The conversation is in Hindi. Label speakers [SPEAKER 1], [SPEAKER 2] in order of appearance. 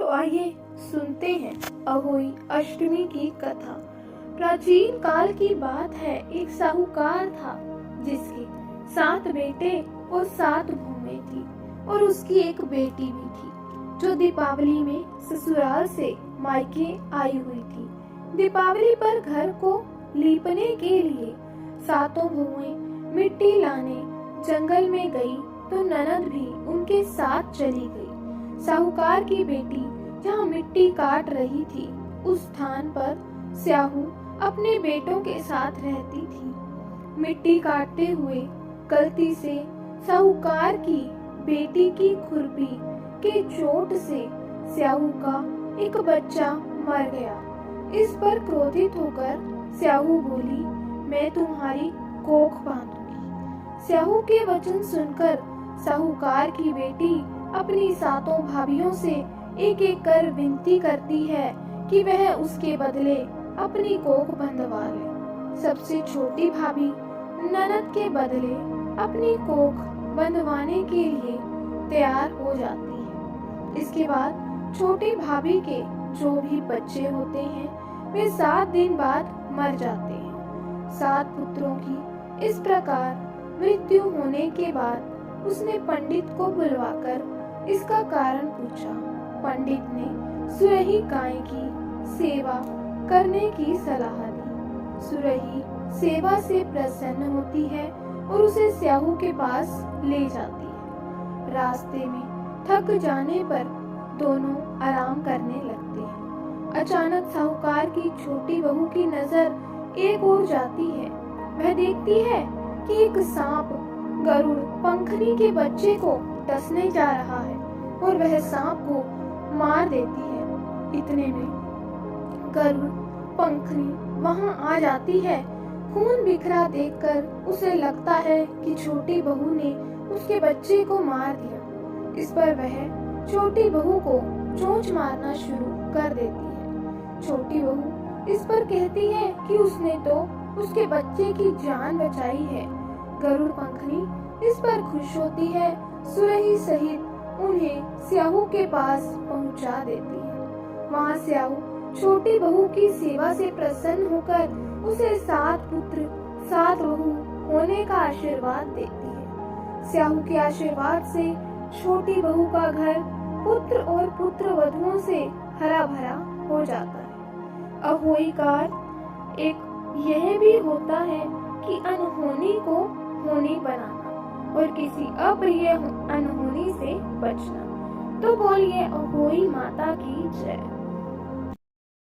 [SPEAKER 1] आइए सुनते हैं अहोई अष्टमी की कथा। प्राचीन काल की बात है, एक साहूकार था जिसके 7 बेटे और 7 भूमें थी और उसकी एक बेटी भी थी जो दीपावली में ससुराल से मायके आई हुई थी। दीपावली पर घर को लीपने के लिए 7 बहुएं मिट्टी लाने जंगल में गई तो ननद भी उनके साथ चली गई। साहूकार की बेटी जहाँ मिट्टी काट रही थी उस स्थान पर स्याहू अपने बेटों के साथ रहती थी। मिट्टी काटते हुए गलती से साहूकार की बेटी की खुरपी के चोट से स्याहू का एक बच्चा मर गया। इस पर क्रोधित होकर स्याहू बोली, मैं तुम्हारी कोख बांधूंगी। स्याहू के वचन सुनकर साहूकार की बेटी अपनी 7 भाभियों से एक एक कर विनती करती है कि वह उसके बदले अपनी कोख बंधवा ले। सबसे छोटी भाभी ननद के बदले अपनी कोख बंधवाने के लिए तैयार हो जाती है। इसके बाद छोटी भाभी के जो भी बच्चे होते हैं वे 7 दिन बाद मर जाते हैं। 7 पुत्रों की इस प्रकार मृत्यु होने के बाद उसने पंडित को बुलवाकर इसका कारण पूछा। पंडित ने सुरही गाय की सेवा करने की सलाह दी। सुरही सेवा से प्रसन्न होती है और उसे स्याहू के पास ले जाती है। रास्ते में थक जाने पर दोनों आराम करने लगते हैं। अचानक साहूकार की छोटी बहू की नजर एक ओर जाती है। वह देखती है कि एक सांप गरुड़ पंखनी के बच्चे को डसने जा रहा है और वह सांप को मार देती है। इतने में गरुड़ पंखनी वहां आ जाती है। खून बिखरा देखकर उसे लगता है कि छोटी बहू ने उसके बच्चे को मार दिया। इस पर वह छोटी बहू को चोंच मारना शुरू कर देती है। छोटी बहू इस पर कहती है कि उसने तो उसके बच्चे की जान बचाई है। गरुड़ पंखनी इस पर खुश होती है। सुरही सहित उन्हें स्याहू के पास पहुंचा देती है। वहाँ स्याहू छोटी बहू की सेवा से प्रसन्न होकर उसे 7 पुत्र 7 बहू होने का आशीर्वाद देती है। स्याहू के आशीर्वाद से छोटी बहू का घर पुत्र और पुत्र वधुओं से हरा भरा हो जाता है। अहोई कार एक यह भी होता है कि अनहोनी को होनी बनाना और किसी अप्रिय अनहोनी से बचना। तो बोलिए अहोई माता की जय।